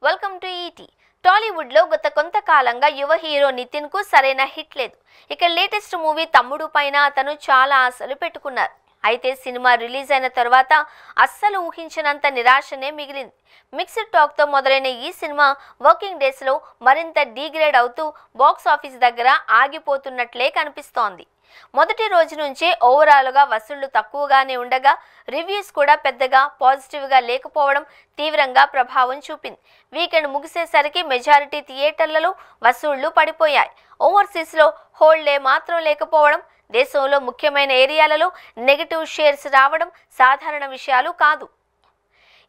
Welcome to ఈటీ. టాలీవుడ్ లో గత కొంతకాలంగా యువ హీరో నితిన్ కు సరైన హిట్ లేదు. ఇక లేటెస్ట్ మూవీ తమ్ముడు పైన అతను చాలా ఆశలు పెట్టుకున్నారు. అయితే సినిమా రిలీజ్ అయిన తర్వాత అస్సలు ఊహించినంత నిరాశనే మిగిలింది. మిక్స్డ్ టాక్ తో మొదలైన ఈ సినిమా వర్కింగ్ డేస్ లో మరింత డీగ్రేడ్ అవుతూ బాక్స్ ఆఫీస్ దగ్గర ఆగిపోతున్నట్లే కనిపిస్తోంది. మొదటి రోజు నుంచే ఓవరాల్ గా వసూళ్లు తక్కువగానే ఉండగా రివ్యూస్ కూడా పెద్దగా పాజిటివ్ గా లేకపోవడం తీవ్రంగా ప్రభావం చూపింది. వీకెండ్ ముగిసేసరికి మెజారిటీ థియేటర్లలో వసూళ్లు పడిపోయాయి. ఓవర్సీస్ లో హోల్డ్ డే మాత్రం లేకపోవడం, దేశంలో ముఖ్యమైన ఏరియాలలో నెగటివ్ షేర్స్ రావడం సాధారణ విషయాలు కాదు.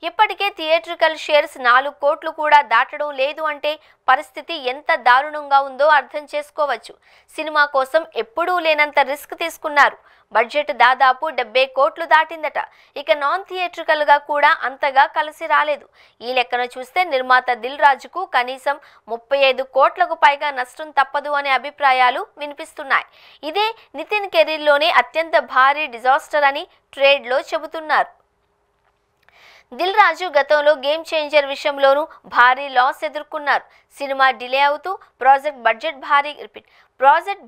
ఇప్పటికే థియేట్రికల్ షేర్స్ 4 కోట్లు కూడా దాటడం లేదు అంటే పరిస్థితి ఎంత దారుణంగా ఉందో అర్థం చేసుకోవచ్చు. సినిమా కోసం ఎప్పుడూ లేనంత రిస్క్ తీసుకున్నారు. బడ్జెట్ దాదాపు 70 కోట్లు దాటిందట. ఇక నాన్ థియేట్రికల్ గా కూడా అంతగా కలిసి రాలేదు. ఈ లెక్కన చూస్తే నిర్మాత దిల్ రాజుకు కనీసం 35 కోట్లకు పైగా నష్టం తప్పదు అనే అభిప్రాయాలు వినిపిస్తున్నాయి. ఇదే నితిన్ కెరీర్ లోనే అత్యంత భారీ డిజాస్టర్ అని ట్రేడ్ లో చెబుతున్నారు. దిల్ రాజు గతంలో గేమ్ చేంజర్ విషయంలోనూ భారీ లాస్ ఎదుర్కొన్నారు. సినిమా డిలే అవుతూ ప్రాజెక్ట్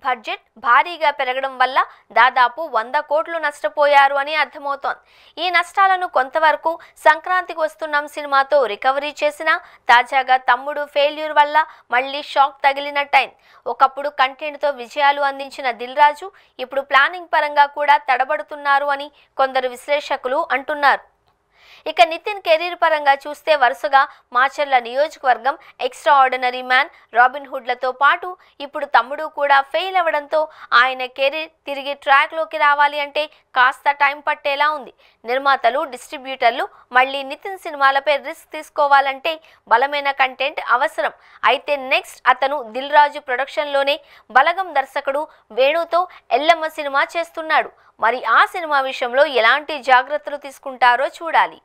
బడ్జెట్ భారీగా పెరగడం వల్ల దాదాపు 100 కోట్లు నష్టపోయారు అని అర్థమవుతోంది. ఈ నష్టాలను కొంతవరకు సంక్రాంతికి వస్తున్నాం సినిమాతో రికవరీ చేసినా తాజాగా తమ్ముడు ఫెయిల్యూర్ వల్ల మళ్లీ షాక్ తగిలినట్టయింది. ఒకప్పుడు కంటెంట్తో విజయాలు అందించిన దిల్ రాజు ఇప్పుడు ప్లానింగ్ పరంగా కూడా తడబడుతున్నారు అని కొందరు విశ్లేషకులు అంటున్నారు. ఇక నితిన్ కెరీర్ పరంగా చూస్తే వరుసగా మాచర్ల నియోజకవర్గం, ఎక్స్ట్రా ఆర్డినరీ మ్యాన్, రాబిన్ హుడ్లతో పాటు ఇప్పుడు తమ్ముడు కూడా ఫెయిల్ అవ్వడంతో ఆయన కెరీర్ తిరిగి ట్రాక్ లోకి రావాలి అంటే కాస్త టైం పట్టేలా ఉంది. నిర్మాతలు, డిస్ట్రిబ్యూటర్లు మళ్ళీ నితిన్ సినిమాలపై రిస్క్ తీసుకోవాలంటే బలమైన కంటెంట్ అవసరం. అయితే నెక్స్ట్ అతను దిల్ రాజు ప్రొడక్షన్లోనే బలగం దర్శకుడు వేణుతో ఎల్లమ్మ సినిమా చేస్తున్నాడు. మరి ఆ సినిమా విషయంలో ఎలాంటి జాగ్రత్తలు తీసుకుంటారో చూడాలి.